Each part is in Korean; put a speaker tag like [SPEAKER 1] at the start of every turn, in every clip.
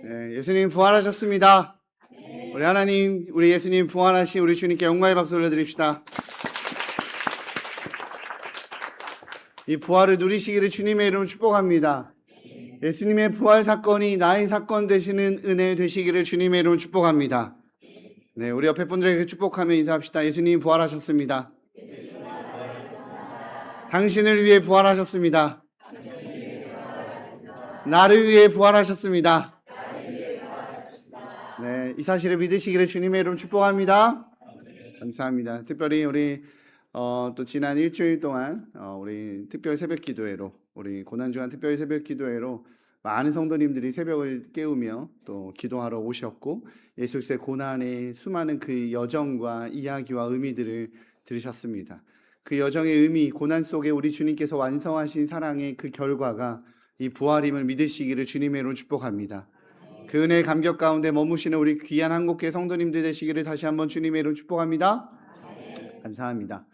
[SPEAKER 1] 네, 예수님 부활하셨습니다. 우리 하나님, 우리 예수님 부활하신 우리 주님께 영광의 박수 올려드립시다. 이 부활을 누리시기를 주님의 이름으로 축복합니다. 예수님의 부활 사건이 나의 사건 되시는 은혜 되시기를 주님의 이름으로 축복합니다. 네, 우리 옆에 분들에게 축복하며 인사합시다. 예수님 부활하셨습니다. 당신을 위해 부활하셨습니다. 나를 위해 부활하셨습니다. 네, 이 사실을 믿으시기를 주님의 이름으로 축복합니다. 감사합니다. 특별히 우리 또 지난 일주일 동안 우리 특별 새벽 기도회로, 우리 고난주간 특별 새벽 기도회로 많은 성도님들이 새벽을 깨우며 또 기도하러 오셨고, 예수의 고난의 수많은 그 여정과 이야기와 의미들을 들으셨습니다. 그 여정의 의미, 고난 속에 우리 주님께서 완성하신 사랑의 그 결과가 이 부활임을 믿으시기를 주님의 이름으로 축복합니다. 그 은혜의 감격 가운데 머무시는 우리 귀한 한국교회 성도님들 되시기를 다시 한번 주님의 이름으로 축복합니다. 감사합니다.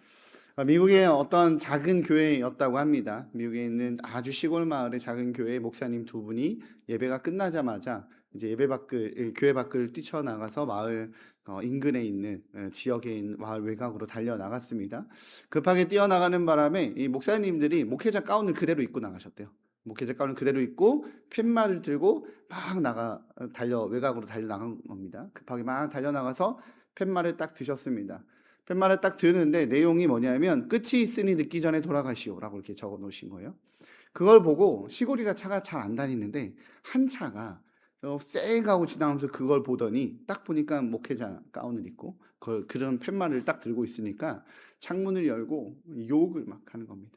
[SPEAKER 1] 미국의 어떤 작은 교회였다고 합니다. 미국에 있는 아주 시골 마을의 작은 교회 목사님 두 분이 예배가 끝나자마자 이제 교회 밖을 뛰쳐나가서 마을 인근에 있는 지역에 있는 마을 외곽으로 달려 나갔습니다. 급하게 뛰어나가는 바람에 이 목사님들이 목회자 가운을 그대로 입고 나가셨대요. 목회자 가운을 그대로 입고 팻말을 들고 막 외곽으로 달려 나간 겁니다. 급하게 막 달려 나가서 팻말을 딱 드셨습니다. 팻말을 딱 드는데 내용이 뭐냐면 끝이 있으니 늦기 전에 돌아가시오라고 이렇게 적어 놓으신 거예요. 그걸 보고 시골이라 차가 잘 안 다니는데 한 차가 쌩 하고 지나가면서 그걸 보더니 딱 보니까 목회자 가운을 입고 그런 팻말을 딱 들고 있으니까 창문을 열고 욕을 막 하는 겁니다.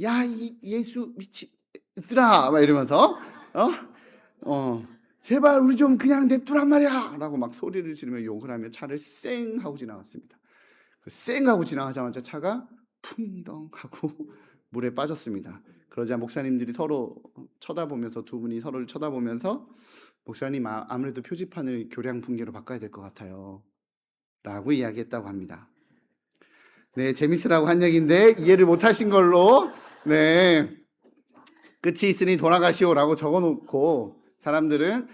[SPEAKER 1] 야, 이 예수 미치더라 막 이러면서 제발 우리 좀 그냥 냅두란 말이야 라고 막 소리를 지르며 욕을 하며 차를 쌩 하고 지나갔습니다. 쌩 하고 지나가자마자 차가 풍덩하고 물에 빠졌습니다. 그러자 목사님들이 서로 쳐다보면서, 두 분이 서로를 쳐다보면서, 목사님 아무래도 표지판을 교량 붕괴로 바꿔야 될 것 같아요 라고 이야기했다고 합니다. 네, 재밌으라고 한 얘기인데 이해를 못하신 걸로, 네, 끝이 있으니 돌아가시오 라고 적어놓고 사람들은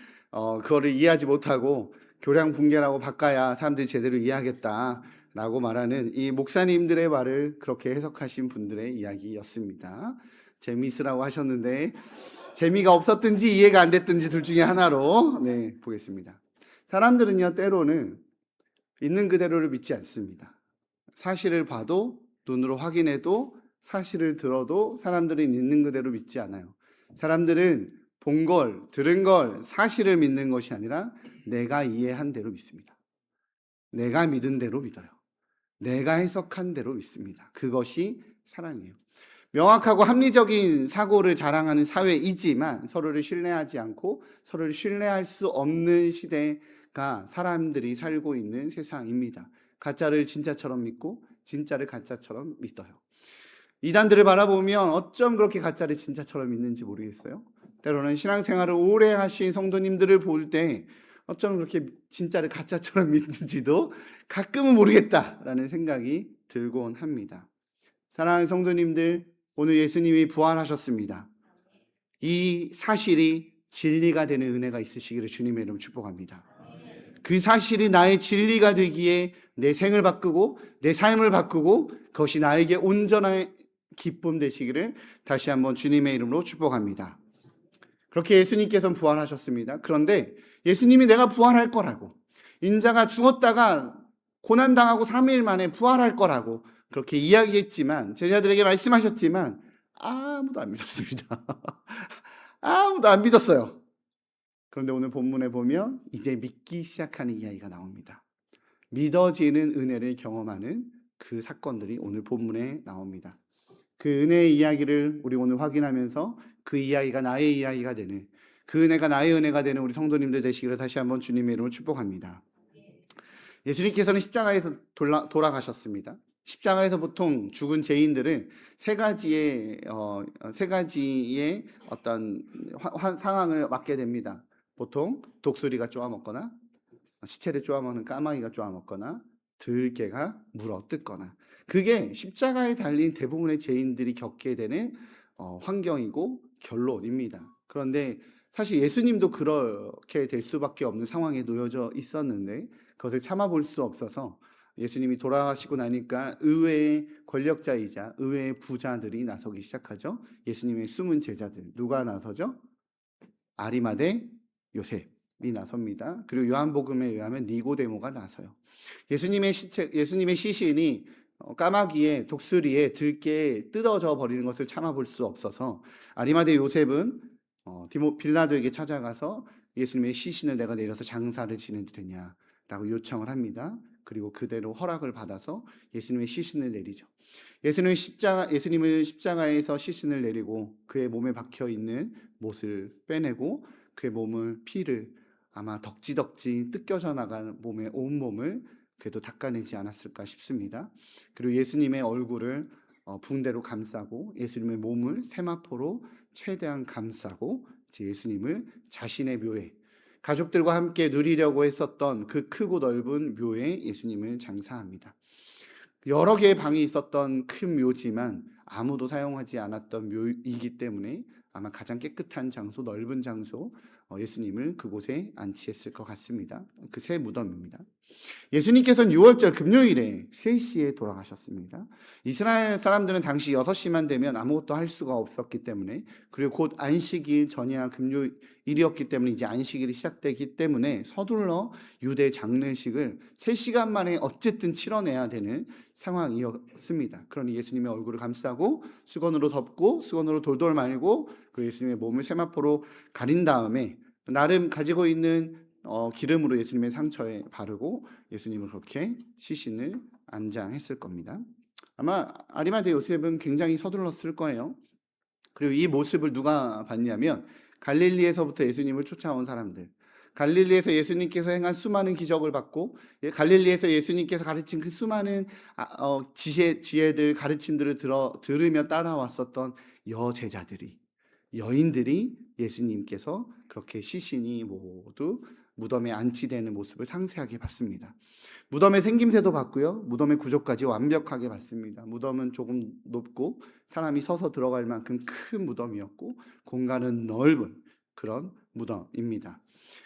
[SPEAKER 1] 그거를 이해하지 못하고 교량 붕괴라고 바꿔야 사람들이 제대로 이해하겠다 라고 말하는 이 목사님들의 말을 그렇게 해석하신 분들의 이야기였습니다. 재미있으라고 하셨는데 재미가 없었든지 이해가 안 됐든지 둘 중에 하나로 보겠습니다. 사람들은요, 때로는 있는 그대로를 믿지 않습니다. 사실을 봐도, 눈으로 확인해도, 사실을 들어도 사람들은 있는 그대로 믿지 않아요. 사람들은 본 걸, 들은 걸, 사실을 믿는 것이 아니라 내가 이해한 대로 믿습니다. 내가 믿은 대로 믿어요. 내가 해석한 대로 믿습니다. 그것이 사랑이에요. 명확하고 합리적인 사고를 자랑하는 사회이지만 서로를 신뢰하지 않고 서로를 신뢰할 수 없는 시대가 사람들이 살고 있는 세상입니다. 가짜를 진짜처럼 믿고 진짜를 가짜처럼 믿어요. 이단들을 바라보면 어쩜 그렇게 가짜를 진짜처럼 믿는지 모르겠어요. 때로는 신앙생활을 오래 하신 성도님들을 볼 때 어쩜 그렇게 진짜를 가짜처럼 믿는지도 가끔은 모르겠다라는 생각이 들곤 합니다. 사랑하는 성도님들, 오늘 예수님이 부활하셨습니다. 이 사실이 진리가 되는 은혜가 있으시기를 주님의 이름으로 축복합니다. 그 사실이 나의 진리가 되기에 내 생을 바꾸고 내 삶을 바꾸고 그것이 나에게 온전한 기쁨 되시기를 다시 한번 주님의 이름으로 축복합니다. 그렇게 예수님께서는 부활하셨습니다. 그런데 예수님이 내가 부활할 거라고, 인자가 죽었다가 고난당하고 3일 만에 부활할 거라고 그렇게 이야기했지만, 제자들에게 말씀하셨지만 아무도 안 믿었습니다. 아무도 안 믿었어요. 그런데 오늘 본문에 보면 이제 믿기 시작하는 이야기가 나옵니다. 믿어지는 은혜를 경험하는 그 사건들이 오늘 본문에 나옵니다. 그 은혜의 이야기를 우리 오늘 확인하면서 그 이야기가 나의 이야기가 되는, 그 은혜가 나의 은혜가 되는 우리 성도님들 되시기를 다시 한번 주님의 이름으로 축복합니다. 예수님께서는 십자가에서 돌아가셨습니다. 십자가에서 보통 죽은 죄인들은 세 가지의 어떤 상황을 맞게 됩니다. 보통 독수리가 쪼아먹거나, 시체를 쪼아먹는 까마귀가 쪼아먹거나, 들개가 물어 뜯거나, 그게 십자가에 달린 대부분의 죄인들이 겪게 되는 환경이고 결론입니다. 그런데 사실 예수님도 그렇게 될 수밖에 없는 상황에 놓여져 있었는데 그것을 참아볼 수 없어서 예수님이 돌아가시고 나니까 의외의 권력자이자 의외의 부자들이 나서기 시작하죠. 예수님의 숨은 제자들 누가 나서죠? 아리마대 요셉이 나섭니다. 그리고 요한복음에 의하면 니고데모가 나서요. 예수님의 시신이 까마귀에 독수리에 들깨에 뜯어져 버리는 것을 참아볼 수 없어서 아리마대 요셉은 빌라도에게 찾아가서 예수님의 시신을 내가 내려서 장사를 지내도 되냐라고 요청을 합니다. 그리고 그대로 허락을 받아서 예수님의 시신을 내리죠. 예수님은 십자가에서 시신을 내리고 그의 몸에 박혀 있는 못을 빼내고 그의 몸을 피를 아마 덕지덕지 뜯겨져 나간 몸의 온 몸을 그래도 닦아내지 않았을까 싶습니다. 그리고 예수님의 얼굴을 붕대로 감싸고 예수님의 몸을 세마포로 최대한 감싸고 이제 예수님을 자신의 묘에 가족들과 함께 누리려고 했었던 그 크고 넓은 묘에 예수님을 장사합니다. 여러 개의 방이 있었던 큰 묘지만 아무도 사용하지 않았던 묘이기 때문에 아마 가장 깨끗한 장소, 넓은 장소 예수님을 그곳에 안치했을 것 같습니다. 그 새 무덤입니다. 예수님께서는 6월절 금요일에 3시에 돌아가셨습니다. 이스라엘 사람들은 당시 6시만 되면 아무것도 할 수가 없었기 때문에, 그리고 곧 안식일 전야 금요일이었기 때문에 이제 안식일이 시작되기 때문에 서둘러 유대 장례식을 3시간 만에 어쨌든 치러내야 되는 상황이었습니다. 그러니 예수님의 얼굴을 감싸고 수건으로 덮고 수건으로 돌돌 말고 그 예수님의 몸을 세마포로 가린 다음에 나름 가지고 있는 기름으로 예수님의 상처에 바르고 예수님을 그렇게 시신을 안장했을 겁니다. 아마 아리마대 요셉은 굉장히 서둘렀을 거예요. 그리고 이 모습을 누가 봤냐면 갈릴리에서부터 예수님을 쫓아온 사람들, 갈릴리에서 예수님께서 행한 수많은 기적을 받고 갈릴리에서 예수님께서 가르친 그 수많은 지혜들, 가르침들을 들으며 따라왔었던 여제자들이, 여인들이 예수님께서 그렇게 시신이 모두 무덤에 안치되는 모습을 상세하게 봤습니다. 무덤의 생김새도 봤고요, 무덤의 구조까지 완벽하게 봤습니다. 무덤은 조금 높고 사람이 서서 들어갈 만큼 큰 무덤이었고 공간은 넓은 그런 무덤입니다.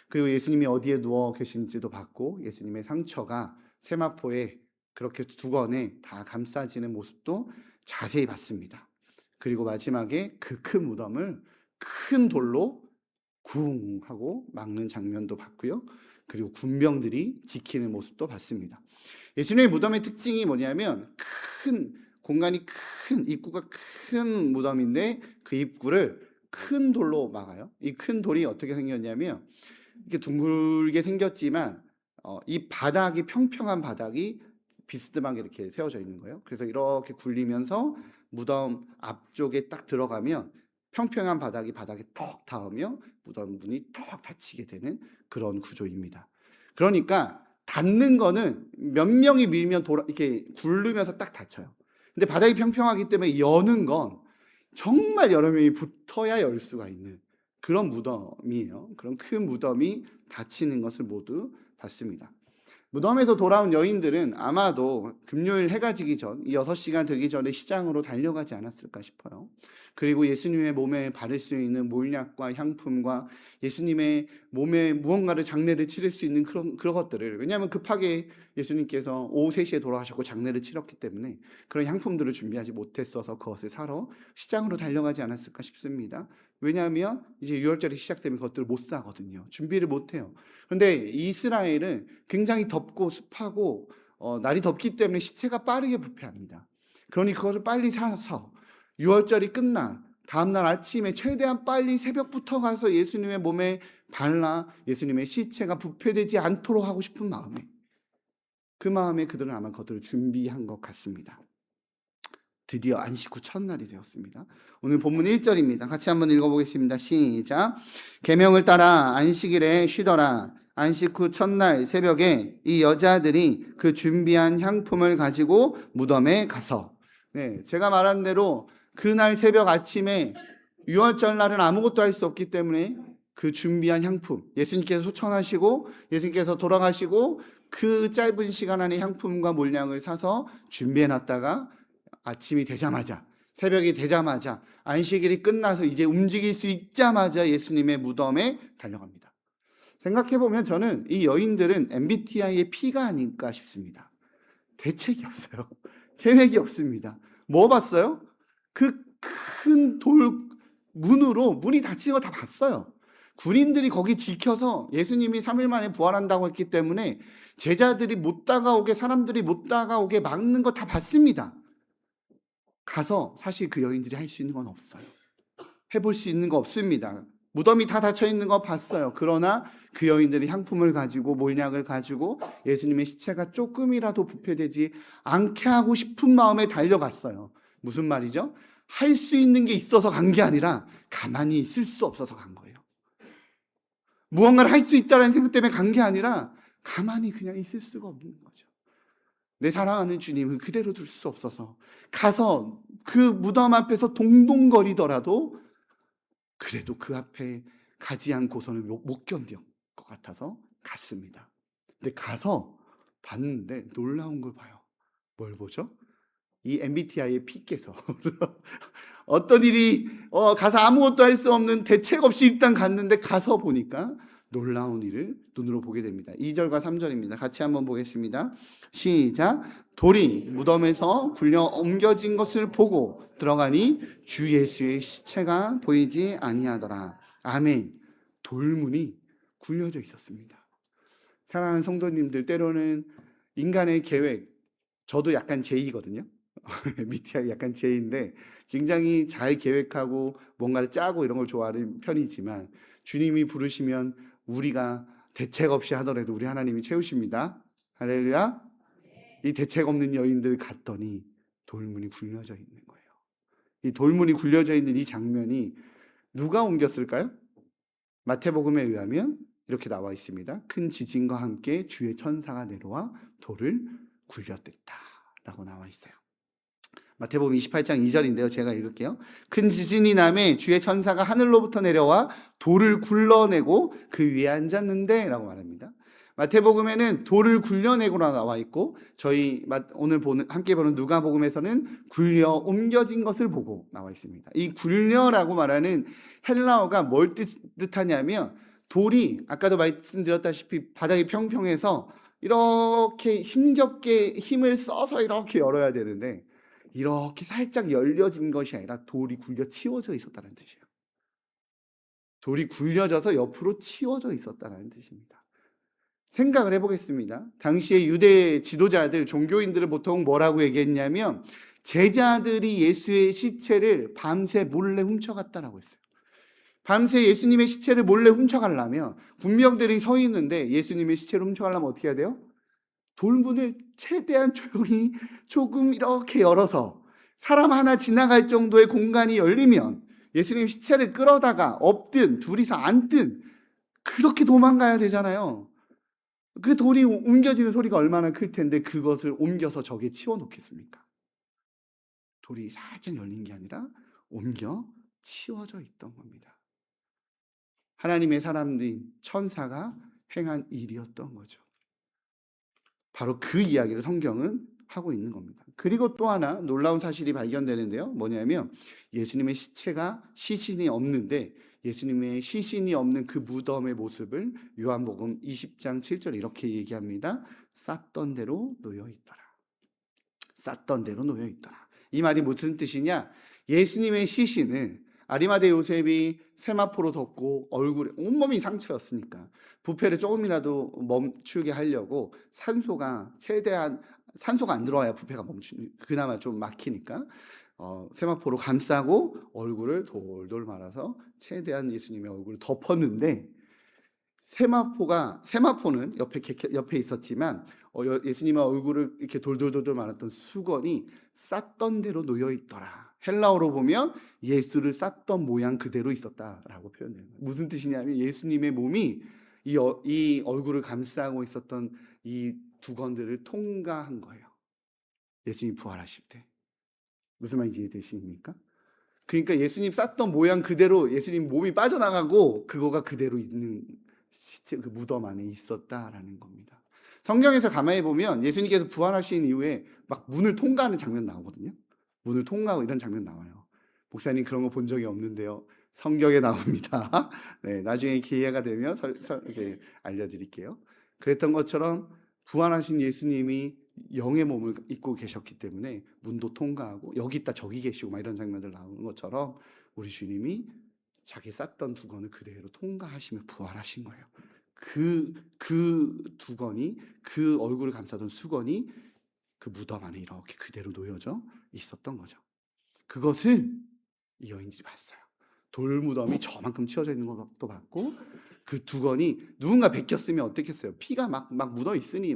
[SPEAKER 1] 그리고 예수님이 어디에 누워 계신지도 봤고 예수님의 상처가 세마포에 그렇게 두 건에 다 감싸지는 모습도 자세히 봤습니다. 그리고 마지막에 그 큰 무덤을 큰 돌로 쿵 하고 막는 장면도 봤고요. 그리고 군병들이 지키는 모습도 봤습니다. 예수님의 무덤의 특징이 뭐냐면 큰 공간이 큰 입구가 큰 무덤인데 그 입구를 큰 돌로 막아요. 이 큰 돌이 어떻게 생겼냐면 이렇게 둥글게 생겼지만 이 바닥이 평평한 바닥이 비스듬하게 이렇게 세워져 있는 거예요. 그래서 이렇게 굴리면서 무덤 앞쪽에 딱 들어가면 평평한 바닥에 턱 닿으며 무덤 문이 턱 닫히게 되는 그런 구조입니다. 그러니까 닫는 거는 몇 명이 밀면 이렇게 굴르면서 딱 닫혀요. 근데 바닥이 평평하기 때문에 여는 건 정말 여러 명이 붙어야 열 수가 있는 그런 무덤이에요. 그런 큰 무덤이 닫히는 것을 모두 봤습니다. 무덤에서 돌아온 여인들은 아마도 금요일 해가 지기 전, 6시간 되기 전에 시장으로 달려가지 않았을까 싶어요. 그리고 예수님의 몸에 바를 수 있는 몰약과 향품과 예수님의 몸에 무언가를 장례를 치를 수 있는 그런 것들을, 왜냐하면 급하게 예수님께서 오후 3시에 돌아가셨고 장례를 치렀기 때문에 그런 향품들을 준비하지 못했어서 그것을 사러 시장으로 달려가지 않았을까 싶습니다. 왜냐하면 이제 6월절이 시작되면 그것들을 못 사거든요. 준비를 못해요. 그런데 이스라엘은 굉장히 덥고 습하고 날이 덥기 때문에 시체가 빠르게 부패합니다. 그러니 그것을 빨리 사서 6월절이 끝난 다음날 아침에 최대한 빨리 새벽부터 가서 예수님의 몸에 발라 예수님의 시체가 부패되지 않도록 하고 싶은 마음에, 그 마음에 그들은 아마 그것들을 준비한 것 같습니다. 드디어 안식 후 첫날이 되었습니다. 오늘 본문 1절입니다. 같이 한번 읽어보겠습니다. 시작. 계명을 따라 안식일에 쉬더라. 안식 후 첫날 새벽에 이 여자들이 그 준비한 향품을 가지고 무덤에 가서, 제가 말한 대로 그날 새벽 아침에 6월절 날은 아무것도 할 수 없기 때문에 그 준비한 향품, 예수님께서 소천하시고 예수님께서 돌아가시고 그 짧은 시간 안에 향품과 몰량을 사서 준비해놨다가 아침이 되자마자 새벽이 되자마자 안식일이 끝나서 이제 움직일 수 있자마자 예수님의 무덤에 달려갑니다. 생각해보면 저는 이 여인들은 MBTI의 P가 아닐까 싶습니다. 대책이 없어요. 계획이 없습니다. 뭐 봤어요? 그 큰 돌 문으로 문이 닫히는 거 다 봤어요. 군인들이 거기 지켜서 예수님이 3일 만에 부활한다고 했기 때문에 제자들이 못 다가오게, 사람들이 못 다가오게 막는 거 다 봤습니다. 가서 사실 그 여인들이 할 수 있는 건 없어요. 해볼 수 있는 거 없습니다. 무덤이 다 닫혀 있는 거 봤어요. 그러나 그 여인들이 향품을 가지고, 몰약을 가지고 예수님의 시체가 조금이라도 부패되지 않게 하고 싶은 마음에 달려갔어요. 무슨 말이죠? 할 수 있는 게 있어서 간 게 아니라 가만히 있을 수 없어서 간 거예요. 무언가를 할 수 있다는 생각 때문에 간 게 아니라 가만히 그냥 있을 수가 없는 거죠. 내 사랑하는 주님을 그대로 둘 수 없어서 가서 그 무덤 앞에서 동동거리더라도 그래도 그 앞에 가지 않고서는 못 견딜 것 같아서 갔습니다. 근데 가서 봤는데 놀라운 걸 봐요. 뭘 보죠? 이 MBTI의 P께서 어떤 일이 가서 아무것도 할 수 없는, 대책 없이 일단 갔는데 가서 보니까 놀라운 일을 눈으로 보게 됩니다. 2절과 3절입니다. 같이 한번 보겠습니다. 시작. 돌이 무덤에서 굴려 옮겨진 것을 보고 들어가니 주 예수의 시체가 보이지 아니하더라. 아멘. 돌문이 굴려져 있었습니다. 사랑하는 성도님들, 때로는 인간의 계획, 저도 약간 J거든요. MBTI 약간 J인데 굉장히 잘 계획하고 뭔가를 짜고 이런 걸 좋아하는 편이지만 주님이 부르시면 우리가 대책 없이 하더라도 우리 하나님이 채우십니다. 할렐루야. 이 대책 없는 여인들 갔더니 돌문이 굴려져 있는 거예요. 이 돌문이 굴려져 있는 이 장면이 누가 옮겼을까요? 마태복음에 의하면 이렇게 나와 있습니다. 큰 지진과 함께 주의 천사가 내려와 돌을 굴렸댔다 라고 나와 있어요. 마태복음 28장 2절인데요. 제가 읽을게요. 큰 지진이 나매 주의 천사가 하늘로부터 내려와 돌을 굴러내고 그 위에 앉았는데 라고 말합니다. 마태복음에는 돌을 굴려내고라 나와 있고 저희 오늘 함께 보는 누가복음에서는 굴려 옮겨진 것을 보고 나와 있습니다. 이 굴려라고 말하는 헬라어가 뭘 뜻하냐면 돌이 아까도 말씀드렸다시피 바닥이 평평해서 이렇게 힘겹게 힘을 써서 이렇게 열어야 되는데 이렇게 살짝 열려진 것이 아니라 돌이 굴려 치워져 있었다는 뜻이에요. 돌이 굴려져서 옆으로 치워져 있었다는 뜻입니다. 생각을 해보겠습니다. 당시의 유대 지도자들, 종교인들을 보통 뭐라고 얘기했냐면 제자들이 예수의 시체를 밤새 몰래 훔쳐갔다라고 했어요. 밤새 예수님의 시체를 몰래 훔쳐가려면 군병들이 서 있는데 예수님의 시체를 훔쳐가려면 어떻게 해야 돼요? 돌문을 최대한 조용히 조금 이렇게 열어서 사람 하나 지나갈 정도의 공간이 열리면 예수님 시체를 끌어다가 엎든 둘이서 앉든 그렇게 도망가야 되잖아요. 그 돌이 옮겨지는 소리가 얼마나 클 텐데 그것을 옮겨서 저기에 치워놓겠습니까? 돌이 살짝 열린 게 아니라 옮겨 치워져 있던 겁니다. 하나님의 사람들인 천사가 행한 일이었던 거죠. 바로 그 이야기를 성경은 하고 있는 겁니다. 그리고 또 하나 놀라운 사실이 발견되는데요. 뭐냐면 예수님의 시신이 없는데 예수님의 시신이 없는 그 무덤의 모습을 요한복음 20장 7절 이렇게 얘기합니다. 쌌던 대로 놓여 있더라. 쌌던 대로 놓여 있더라. 이 말이 무슨 뜻이냐? 예수님의 시신을 아리마대 요셉이 세마포로 덮고 얼굴에 온몸이 상처였으니까 부패를 조금이라도 멈추게 하려고 산소가 안 들어와야 부패가 그나마 좀 막히니까 세마포로 감싸고 얼굴을 돌돌 말아서 최대한 예수님의 얼굴을 덮었는데 세마포는 옆에 있었지만 예수님의 얼굴을 이렇게 돌돌돌 말았던 수건이 쌌던 대로 놓여 있더라. 헬라어로 보면 예수를 쌌던 모양 그대로 있었다라고 표현해요. 무슨 뜻이냐면 예수님의 몸이 이 얼굴을 감싸고 있었던 이 두건들을 통과한 거예요. 예수님이 부활하실 때. 무슨 말인지 이해되십니까? 그러니까 예수님 쌌던 모양 그대로 예수님 몸이 빠져나가고 그거가 그대로 있는 시체 그 무덤 안에 있었다라는 겁니다. 성경에서 가만히 보면 예수님께서 부활하신 이후에 막 문을 통과하는 장면 나오거든요. 문을 통과하고 이런 장면 나와요. 목사님 그런 거 본 적이 없는데요. 성경에 나옵니다. 네, 나중에 기회가 되면 이렇게 알려드릴게요. 그랬던 것처럼 부활하신 예수님이 영의 몸을 입고 계셨기 때문에 문도 통과하고 여기 있다 저기 계시고 막 이런 장면들 나오는 것처럼 우리 주님이 자기 쌌던 두건을 그대로 통과하시며 부활하신 거예요. 그 두건이, 그 얼굴을 감싸던 수건이 그 무덤 안에 이렇게 그대로 놓여져 있었던 거죠. 그것을 이 여인들이 봤어요. 돌무덤이 저만큼 치워져 있는 것도 봤고, 그 두건이 누군가 베꼈으면 어떻겠어요? 피가 막 묻어 있으니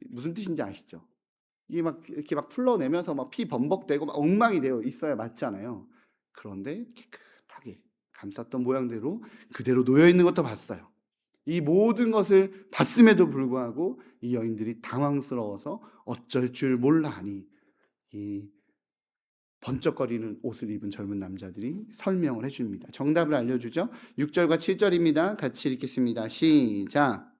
[SPEAKER 1] 무슨 뜻인지 아시죠? 이게 이렇게 풀러내면서 피 범벅되고 엉망이 되어 있어야 맞잖아요. 그런데 깨끗하게 감쌌던 모양대로 그대로 놓여 있는 것도 봤어요. 이 모든 것을 봤음에도 불구하고 이 여인들이 당황스러워서 어쩔 줄 몰라하니 이 번쩍거리는 옷을 입은 젊은 남자들이 설명을 해줍니다. 정답을 알려주죠. 6절과 7절입니다. 같이 읽겠습니다. 시작.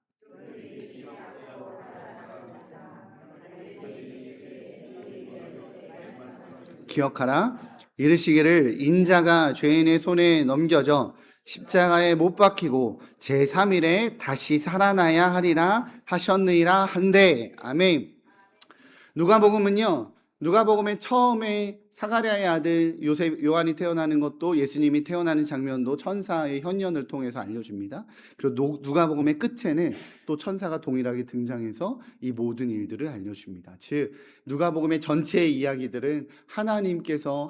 [SPEAKER 1] 기억하라. 이르시기를 인자가 죄인의 손에 넘겨져 십자가에 못 박히고 제3일에 다시 살아나야 하리라 하셨느니라 한데. 아멘. 누가복음에 처음에 사가랴의 아들 요한이 태어나는 것도, 예수님이 태어나는 장면도 천사의 현현을 통해서 알려줍니다. 그리고 누가복음의 끝에는 또 천사가 동일하게 등장해서 이 모든 일들을 알려줍니다. 즉 누가복음의 전체의 이야기들은 하나님께서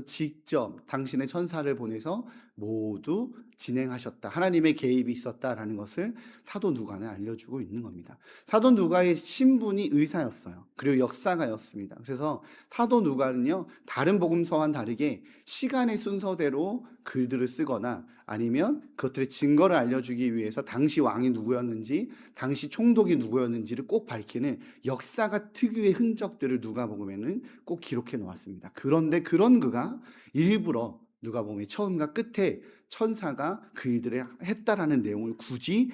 [SPEAKER 1] 직접 당신의 천사를 보내서 모두 진행하셨다, 하나님의 개입이 있었다라는 것을 사도 누가는 알려주고 있는 겁니다. 사도 누가의 신분이 의사였어요. 그리고 역사가였습니다. 그래서 사도 누가는요, 다른 복음서와는 다르게 시간의 순서대로 글들을 쓰거나 아니면 그것들의 증거를 알려주기 위해서 당시 왕이 누구였는지, 당시 총독이 누구였는지를 꼭 밝히는 역사가 특유의 흔적들을 누가복음에는 꼭 기록해 놓았습니다. 그런데 그런 그가 일부러 누가복음의 처음과 끝에 천사가 그 일들을 했다라는 내용을 굳이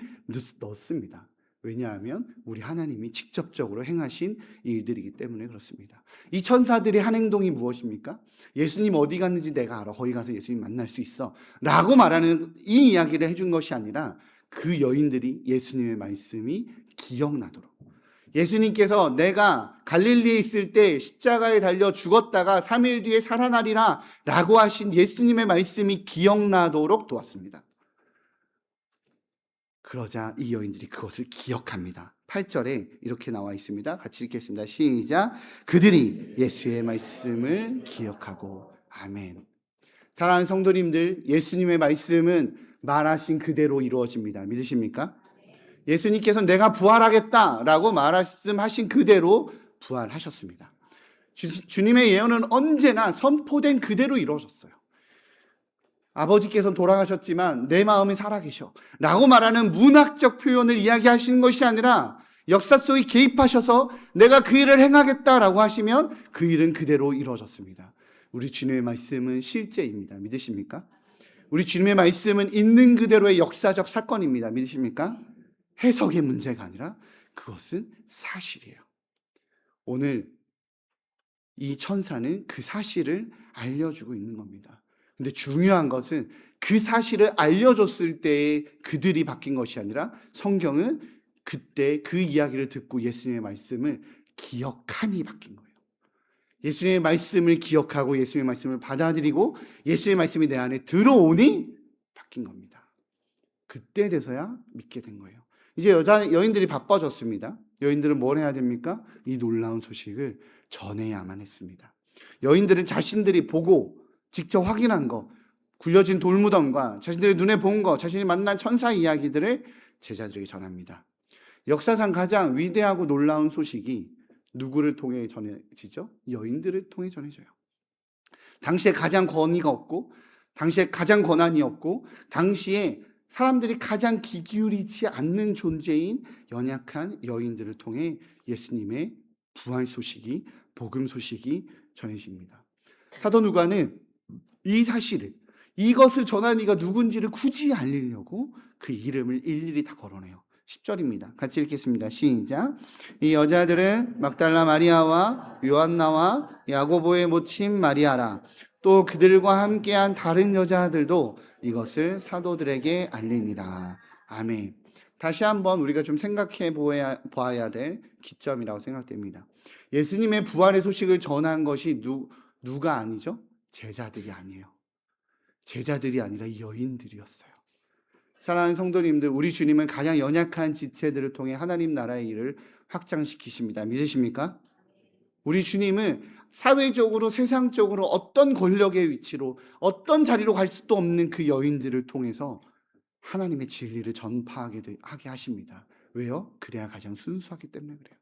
[SPEAKER 1] 넣습니다. 왜냐하면 우리 하나님이 직접적으로 행하신 일들이기 때문에 그렇습니다. 이 천사들이 한 행동이 무엇입니까? 예수님 어디 갔는지 내가 알아. 거기 가서 예수님 만날 수 있어 라고 말하는 이 이야기를 해준 것이 아니라 그 여인들이 예수님의 말씀이 기억나도록, 예수님께서 내가 갈릴리에 있을 때 십자가에 달려 죽었다가 3일 뒤에 살아나리라 라고 하신 예수님의 말씀이 기억나도록 도왔습니다. 그러자 이 여인들이 그것을 기억합니다. 8절에 이렇게 나와 있습니다. 같이 읽겠습니다. 시작. 그들이 예수의 말씀을 기억하고. 아멘. 사랑하는 성도님들, 예수님의 말씀은 말하신 그대로 이루어집니다. 믿으십니까? 예수님께서 내가 부활하겠다라고 말씀하신 그대로 부활하셨습니다. 주님의 예언은 언제나 선포된 그대로 이루어졌어요. 아버지께서는 돌아가셨지만 내 마음이 살아계셔 라고 말하는 문학적 표현을 이야기하시는 것이 아니라 역사 속에 개입하셔서 내가 그 일을 행하겠다라고 하시면 그 일은 그대로 이루어졌습니다. 우리 주님의 말씀은 실제입니다. 믿으십니까? 우리 주님의 말씀은 있는 그대로의 역사적 사건입니다. 믿으십니까? 해석의 문제가 아니라 그것은 사실이에요. 오늘 이 천사는 그 사실을 알려주고 있는 겁니다. 근데 중요한 것은 그 사실을 알려줬을 때에 그들이 바뀐 것이 아니라 성경은 그때 그 이야기를 듣고 예수님의 말씀을 기억하니 바뀐 거예요. 예수님의 말씀을 기억하고 예수님의 말씀을 받아들이고 예수님의 말씀이 내 안에 들어오니 바뀐 겁니다. 그때 돼서야 믿게 된 거예요. 이제 여인들이 바빠졌습니다. 여인들은 뭘 해야 됩니까? 이 놀라운 소식을 전해야만 했습니다. 여인들은 자신들이 보고 직접 확인한 거, 굴려진 돌무덤과 자신들의 눈에 본 거, 자신이 만난 천사 이야기들을 제자들에게 전합니다. 역사상 가장 위대하고 놀라운 소식이 누구를 통해 전해지죠? 여인들을 통해 전해져요. 당시에 가장 권위가 없고, 당시에 가장 권한이 없고, 당시에 사람들이 가장 귀 기울이지 않는 존재인 연약한 여인들을 통해 예수님의 부활 소식이, 복음 소식이 전해집니다. 사도 누가는 이 사실을, 이것을 전한 이가 누군지를 굳이 알리려고 그 이름을 일일이 다 걸어내요. 10절입니다. 같이 읽겠습니다. 시작. 이 여자들은 막달라 마리아와 요한나와 야고보의 모친 마리아라. 또 그들과 함께한 다른 여자들도 이것을 사도들에게 알리니라. 아멘. 다시 한번 우리가 좀 생각해 보아야 될 기점이라고 생각됩니다. 예수님의 부활의 소식을 전한 것이 누가 아니죠? 제자들이 아니에요. 제자들이 아니라 여인들이었어요. 사랑하는 성도님들, 우리 주님은 가장 연약한 지체들을 통해 하나님 나라의 일을 확장시키십니다. 믿으십니까? 우리 주님은 사회적으로, 세상적으로 어떤 권력의 위치로, 어떤 자리로 갈 수도 없는 그 여인들을 통해서 하나님의 진리를 전파하게 하십니다. 왜요? 그래야 가장 순수하기 때문에 그래요.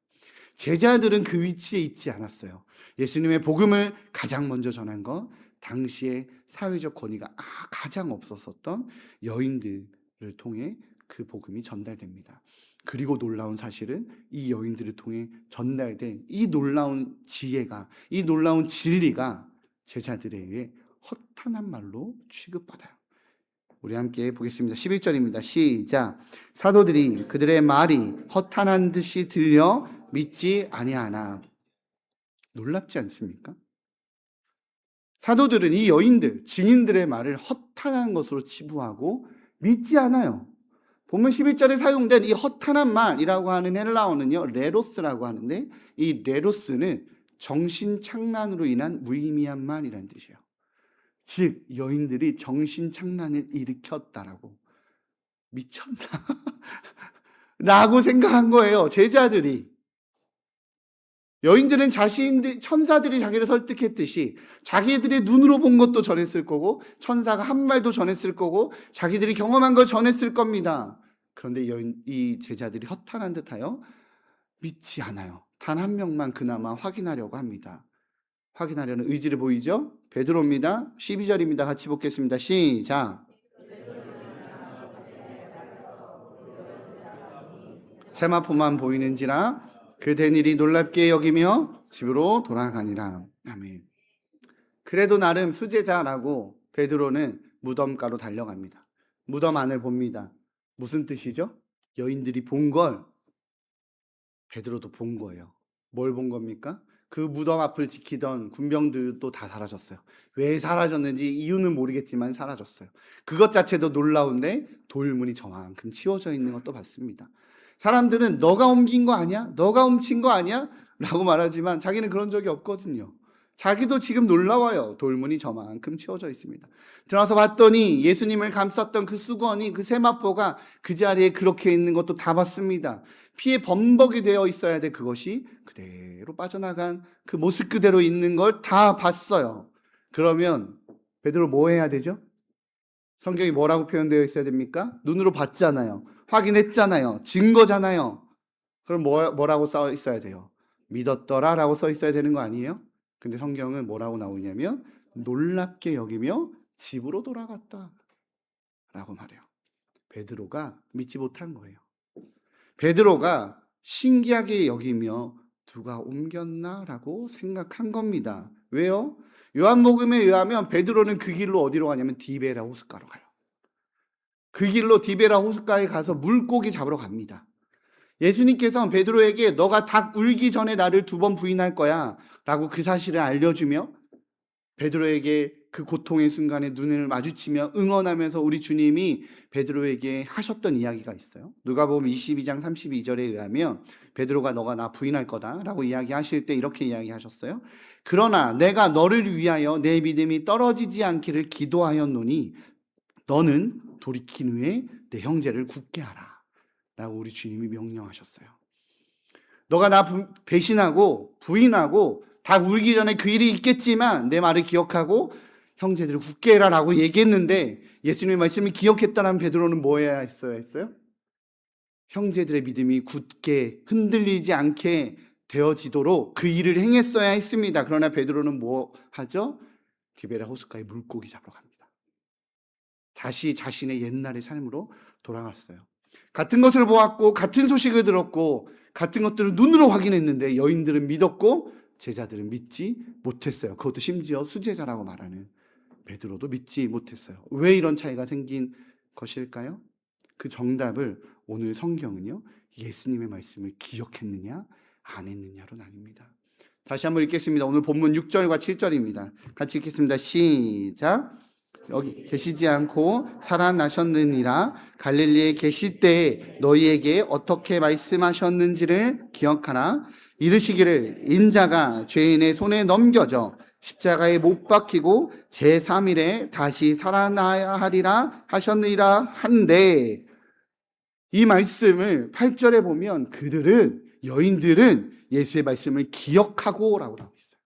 [SPEAKER 1] 제자들은 그 위치에 있지 않았어요. 예수님의 복음을 가장 먼저 전한 건 당시에 사회적 권위가 가장 없었던 여인들을 통해 그 복음이 전달됩니다. 그리고 놀라운 사실은 이 여인들을 통해 전달된 이 놀라운 지혜가, 이 놀라운 진리가 제자들에 의해 허탄한 말로 취급받아요. 우리 함께 보겠습니다. 11절입니다. 시작. 사도들이 그들의 말이 허탄한 듯이 들려 믿지 아니하나. 놀랍지 않습니까? 사도들은 이 여인들, 증인들의 말을 허탄한 것으로 치부하고 믿지 않아요. 본문 11절에 사용된 이 허탄한 말이라고 하는 헬라어는요, 레로스라고 하는데, 이 레로스는 정신착란으로 인한 무의미한 말이라는 뜻이에요. 즉 여인들이 정신착란을 일으켰다라고. 미쳤나? 라고 생각한 거예요. 제자들이. 여인들은 천사들이 자기를 설득했듯이 자기들의 눈으로 본 것도 전했을 거고, 천사가 한 말도 전했을 거고, 자기들이 경험한 걸 전했을 겁니다. 그런데 이 제자들이 허탄한 듯하여 믿지 않아요. 단 한 명만 그나마 확인하려고 합니다. 확인하려는 의지를 보이죠? 베드로입니다. 12절입니다. 같이 보겠습니다. 시작. 세마포만 보이는지라 그 된 일이 놀랍게 여기며 집으로 돌아가니라. 아멘. 그래도 나름 수제자라고 베드로는 무덤가로 달려갑니다. 무덤 안을 봅니다. 무슨 뜻이죠? 여인들이 본 걸 베드로도 본 거예요. 뭘 본 겁니까? 그 무덤 앞을 지키던 군병들도 다 사라졌어요. 왜 사라졌는지 이유는 모르겠지만 사라졌어요. 그것 자체도 놀라운데 돌문이 저만큼 치워져 있는 것도 봤습니다. 사람들은 너가 옮긴 거 아니야? 너가 훔친 거 아니야? 라고 말하지만 자기는 그런 적이 없거든요. 자기도 지금 놀라워요. 돌문이 저만큼 치워져 있습니다. 들어와서 봤더니 예수님을 감쌌던 그 수건이, 그 세마포가 그 자리에 그렇게 있는 것도 다 봤습니다. 피에 범벅이 되어 있어야 돼. 그것이 그대로 빠져나간 그 모습 그대로 있는 걸 다 봤어요. 그러면 베드로 뭐 해야 되죠? 성경이 뭐라고 표현되어 있어야 됩니까? 눈으로 봤잖아요. 확인했잖아요. 증거잖아요. 그럼 뭐라고 써 있어야 돼요? 믿었더라 라고 써 있어야 되는 거 아니에요? 근데 성경은 뭐라고 나오냐면 놀랍게 여기며 집으로 돌아갔다 라고 말해요. 베드로가 믿지 못한 거예요. 베드로가 신기하게 여기며 누가 옮겼나 라고 생각한 겁니다. 왜요? 요한복음에 의하면 베드로는 그 길로 어디로 가냐면 디베라 호숫가로 가요. 그 길로 디베라 호숫가에 가서 물고기 잡으러 갑니다. 예수님께서는 베드로에게 너가 닭 울기 전에 나를 2번 부인할 거야 라고 그 사실을 알려주며 베드로에게 그 고통의 순간에 눈을 마주치며 응원하면서 우리 주님이 베드로에게 하셨던 이야기가 있어요. 누가복음 22장 32절에 의하면 베드로가 너가 나 부인할 거다 라고 이야기하실 때 이렇게 이야기하셨어요. 그러나 내가 너를 위하여 내 믿음이 떨어지지 않기를 기도하였노니 너는 돌이킨 후에 내 형제를 굳게 하라 라고 우리 주님이 명령하셨어요. 너가 나 배신하고 부인하고 다 울기 전에 그 일이 있겠지만 내 말을 기억하고 형제들을 굳게 해라 라고 얘기했는데 예수님의 말씀을 기억했다는 베드로는 뭐 해야 했어요? 형제들의 믿음이 굳게 흔들리지 않게 되어지도록 그 일을 행했어야 했습니다. 그러나 베드로는 뭐 하죠? 디베라 호숫가에 물고기 잡으러 갑니다. 다시 자신의 옛날의 삶으로 돌아갔어요. 같은 것을 보았고 같은 소식을 들었고 같은 것들을 눈으로 확인했는데 여인들은 믿었고 제자들은 믿지 못했어요. 그것도 심지어 수제자라고 말하는 베드로도 믿지 못했어요. 왜 이런 차이가 생긴 것일까요? 그 정답을 오늘 성경은요, 예수님의 말씀을 기억했느냐 안 했느냐로 나뉩니다. 다시 한번 읽겠습니다. 오늘 본문 6절과 7절입니다. 같이 읽겠습니다. 시작. 여기 계시지 않고 살아나셨느니라. 갈릴리에 계실 때 너희에게 어떻게 말씀하셨는지를 기억하라. 이르시기를 인자가 죄인의 손에 넘겨져 십자가에 못 박히고 제3일에 다시 살아나야 하리라 하셨느니라 한데, 이 말씀을 8절에 보면 여인들은 예수의 말씀을 기억하고 라고 나와 있어요.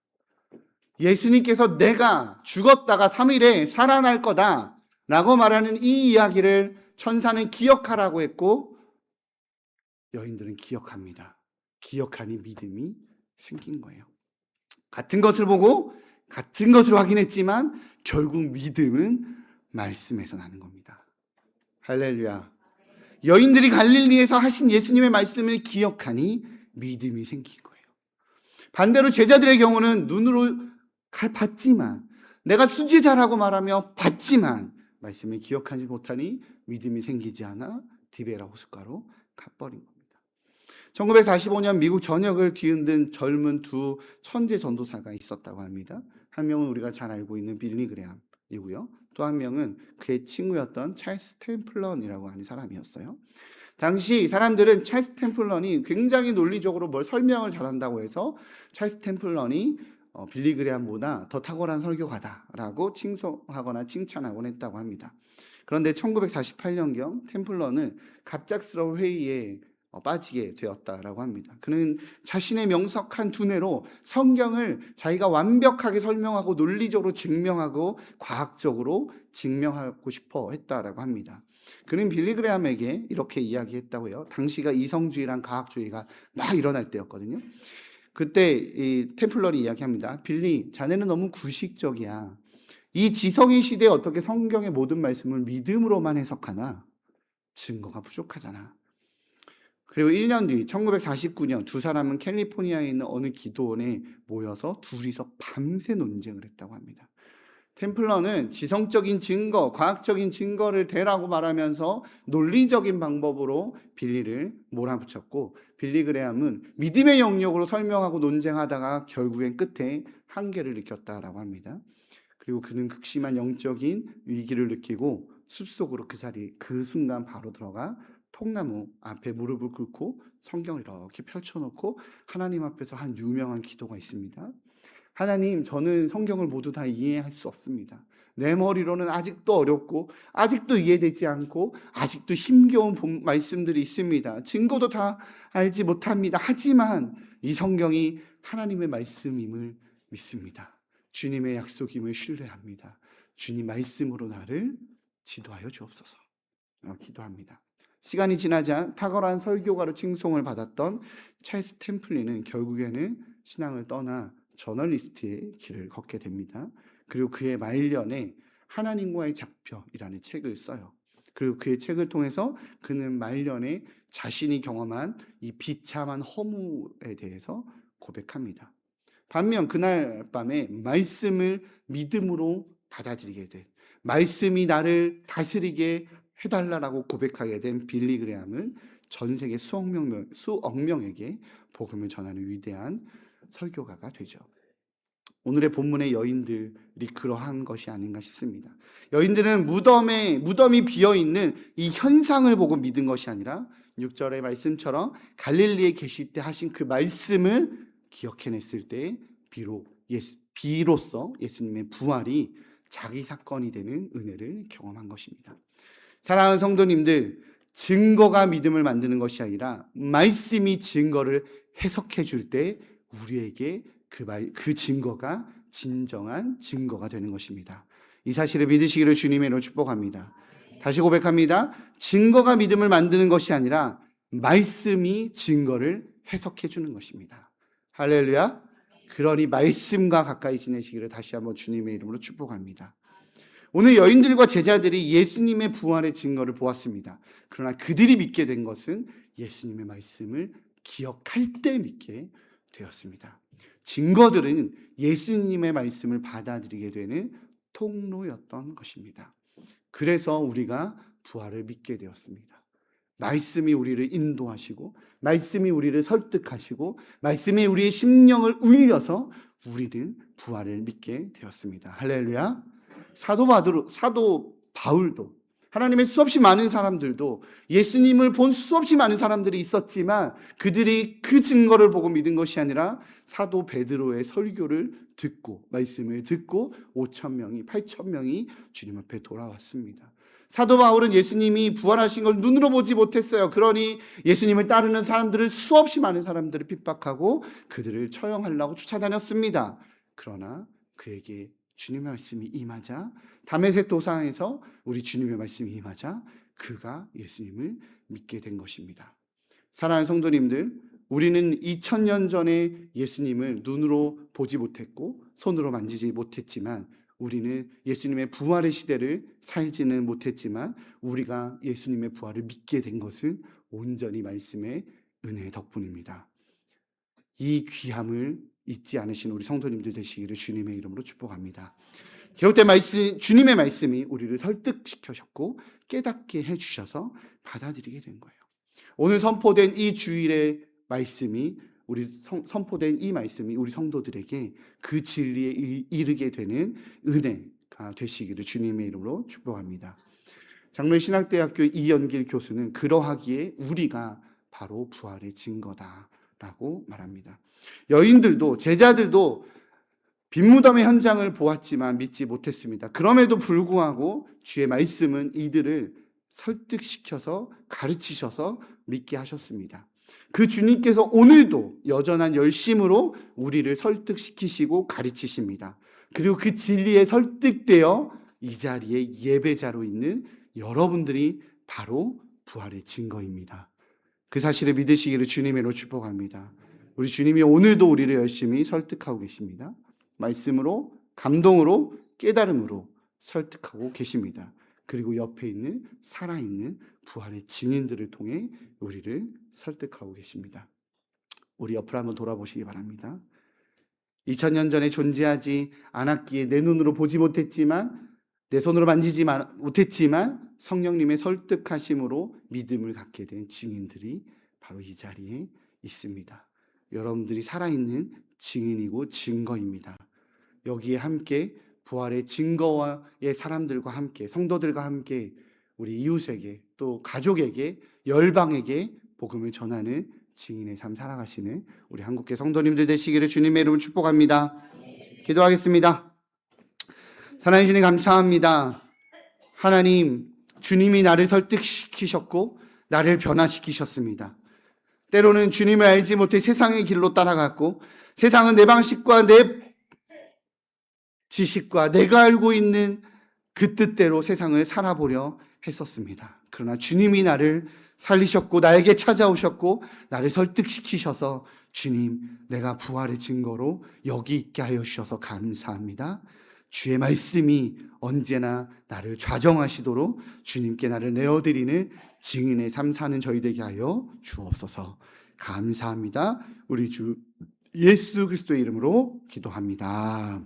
[SPEAKER 1] 예수님께서 내가 죽었다가 3일에 살아날 거다 라고 말하는 이 이야기를 천사는 기억하라고 했고, 여인들은 기억합니다. 기억하니 믿음이 생긴 거예요. 같은 것을 보고 같은 것을 확인했지만 결국 믿음은 말씀에서 나는 겁니다. 할렐루야. 여인들이 갈릴리에서 하신 예수님의 말씀을 기억하니 믿음이 생긴 거예요. 반대로 제자들의 경우는 눈으로 봤지만, 내가 수지자라고 말하며 봤지만 말씀을 기억하지 못하니 믿음이 생기지 않아 디베라 호숫가로 가버린 겁니다. 1945년 미국 전역을 뒤흔든 젊은 두 천재 전도사가 있었다고 합니다. 한 명은 우리가 잘 알고 있는 빌리 그레함이고요. 또 한 명은 그의 친구였던 찰스 템플런이라고 하는 사람이었어요. 당시 사람들은 찰스 템플런이 굉장히 논리적으로 뭘 설명을 잘한다고 해서 찰스 템플런이 빌리 그레함보다 더 탁월한 설교가다라고 칭송하거나 칭찬하곤 했다고 합니다. 그런데 1948년경 템플런은 갑작스러운 회의에 빠지게 되었다라고 합니다. 그는 자신의 명석한 두뇌로 성경을 자기가 완벽하게 설명하고 논리적으로 증명하고 과학적으로 증명하고 싶어 했다라고 합니다. 그는 빌리 그레함에게 이렇게 이야기했다고요. 당시가 이성주의랑 과학주의가 막 일어날 때였거든요. 그때 이 템플러리 이야기합니다. 빌리, 자네는 너무 구식적이야. 이 지성인 시대에 어떻게 성경의 모든 말씀을 믿음으로만 해석하나? 증거가 부족하잖아. 그리고 1년 뒤 1949년 두 사람은 캘리포니아에 있는 어느 기도원에 모여서 둘이서 밤새 논쟁을 했다고 합니다. 템플러는 지성적인 증거, 과학적인 증거를 대라고 말하면서 논리적인 방법으로 빌리를 몰아붙였고, 빌리 그레함은 믿음의 영역으로 설명하고 논쟁하다가 결국엔 끝에 한계를 느꼈다라고 합니다. 그리고 그는 극심한 영적인 위기를 느끼고 숲속으로 그 순간 바로 들어가 통나무 앞에 무릎을 꿇고 성경을 이렇게 펼쳐놓고 하나님 앞에서 한 유명한 기도가 있습니다. 하나님, 저는 성경을 모두 다 이해할 수 없습니다. 내 머리로는 아직도 어렵고 아직도 이해되지 않고 아직도 힘겨운 말씀들이 있습니다. 증거도 다 알지 못합니다. 하지만 이 성경이 하나님의 말씀임을 믿습니다. 주님의 약속임을 신뢰합니다. 주님 말씀으로 나를 지도하여 주옵소서. 기도합니다. 시간이 지나자 탁월한 설교가로 칭송을 받았던 찰스 템플리는 결국에는 신앙을 떠나 저널리스트의 길을 걷게 됩니다. 그리고 그의 말년에 하나님과의 작별이라는 책을 써요. 그리고 그의 책을 통해서 그는 말년에 자신이 경험한 이 비참한 허무에 대해서 고백합니다. 반면 그날 밤에 말씀을 믿음으로 받아들이게 된, 말씀이 나를 다스리게 해달라고 고백하게 된 빌리 그레함은 전 세계 수억 명에게 복음을 전하는 위대한 설교가가 되죠. 오늘의 본문의 여인들이 그러한 것이 아닌가 싶습니다. 여인들은 무덤이 비어있는 이 현상을 보고 믿은 것이 아니라 6절의 말씀처럼 갈릴리에 계실 때 하신 그 말씀을 기억해냈을 때 비로소 예수님의 부활이 자기 사건이 되는 은혜를 경험한 것입니다. 사랑하는 성도님들, 증거가 믿음을 만드는 것이 아니라 말씀이 증거를 해석해 줄 때 우리에게 그 증거가 진정한 증거가 되는 것입니다. 이 사실을 믿으시기를 주님의 이름으로 축복합니다. 다시 고백합니다. 증거가 믿음을 만드는 것이 아니라 말씀이 증거를 해석해 주는 것입니다. 할렐루야. 그러니 말씀과 가까이 지내시기를 다시 한번 주님의 이름으로 축복합니다. 오늘 여인들과 제자들이 예수님의 부활의 증거를 보았습니다. 그러나 그들이 믿게 된 것은 예수님의 말씀을 기억할 때 믿게 되었습니다. 증거들은 예수님의 말씀을 받아들이게 되는 통로였던 것입니다. 그래서 우리가 부활을 믿게 되었습니다. 말씀이 우리를 인도하시고 말씀이 우리를 설득하시고 말씀이 우리의 심령을 울려서 우리는 부활을 믿게 되었습니다. 할렐루야. 사도 바울도 하나님의 수없이 많은 사람들도 예수님을 본 수없이 많은 사람들이 있었지만 그들이 그 증거를 보고 믿은 것이 아니라 사도 베드로의 설교를 듣고 말씀을 듣고 5,000명이 8,000명이 주님 앞에 돌아왔습니다. 사도 바울은 예수님이 부활하신 걸 눈으로 보지 못했어요. 그러니 예수님을 따르는 사람들을 수없이 많은 사람들을 핍박하고 그들을 처형하려고 쫓아다녔습니다. 그러나 그에게 주님의 말씀이 임하자 다메섹 도상에서 우리 주님의 말씀이 임하자 그가 예수님을 믿게 된 것입니다. 사랑하는 성도님들, 우리는 2000년 전에 예수님을 눈으로 보지 못했고 손으로 만지지 못했지만 우리는 예수님의 부활의 시대를 살지는 못했지만 우리가 예수님의 부활을 믿게 된 것은 온전히 말씀의 은혜 덕분입니다. 이 귀함을 잊지 않으신 우리 성도님들 되시기를 주님의 이름으로 축복합니다. 기록된 말씀, 주님의 말씀이 우리를 설득시켜셨고 깨닫게 해주셔서 받아들이게 된 거예요. 오늘 선포된 이 주일의 말씀이 선포된 이 말씀이 우리 성도들에게 그 진리에 이르게 되는 은혜가 되시기를 주님의 이름으로 축복합니다. 장로의 신학대학교 이연길 교수는 그러하기에 우리가 바로 부활의 증거다라고 말합니다. 여인들도 제자들도 빈무덤의 현장을 보았지만 믿지 못했습니다. 그럼에도 불구하고 주의 말씀은 이들을 설득시켜서 가르치셔서 믿게 하셨습니다. 그 주님께서 오늘도 여전한 열심으로 우리를 설득시키시고 가르치십니다. 그리고 그 진리에 설득되어 이 자리에 예배자로 있는 여러분들이 바로 부활의 증거입니다. 그 사실을 믿으시기를 주님으로 축복합니다. 우리 주님이 오늘도 우리를 열심히 설득하고 계십니다. 말씀으로, 감동으로, 깨달음으로 설득하고 계십니다. 그리고 옆에 있는 살아있는 부활의 증인들을 통해 우리를 설득하고 계십니다. 우리 옆을 한번 돌아보시기 바랍니다. 2000년 전에 존재하지 않았기에 내 눈으로 보지 못했지만 내 손으로 만지지 못했지만 성령님의 설득하심으로 믿음을 갖게 된 증인들이 바로 이 자리에 있습니다. 여러분들이 살아있는 증인이고 증거입니다. 여기에 함께 부활의 증거의 사람들과 함께 성도들과 함께 우리 이웃에게 또 가족에게 열방에게 복음을 전하는 증인의 삶 살아가시는 우리 한국교회 성도님들 되시기를 주님의 이름으로 축복합니다. 기도하겠습니다. 사랑해 주님 감사합니다. 하나님, 주님이 나를 설득시키셨고 나를 변화시키셨습니다. 때로는 주님을 알지 못해 세상의 길로 따라갔고 세상은 내 방식과 내 지식과 내가 알고 있는 그 뜻대로 세상을 살아보려 했었습니다. 그러나 주님이 나를 살리셨고 나에게 찾아오셨고 나를 설득시키셔서 주님, 내가 부활의 증거로 여기 있게 하여 주셔서 감사합니다. 주의 말씀이 언제나 나를 좌정하시도록 주님께 나를 내어드리는 증인의 삶 사는 저희 되게 하여 주옵소서. 감사합니다. 우리 주 예수 그리스도의 이름으로 기도합니다.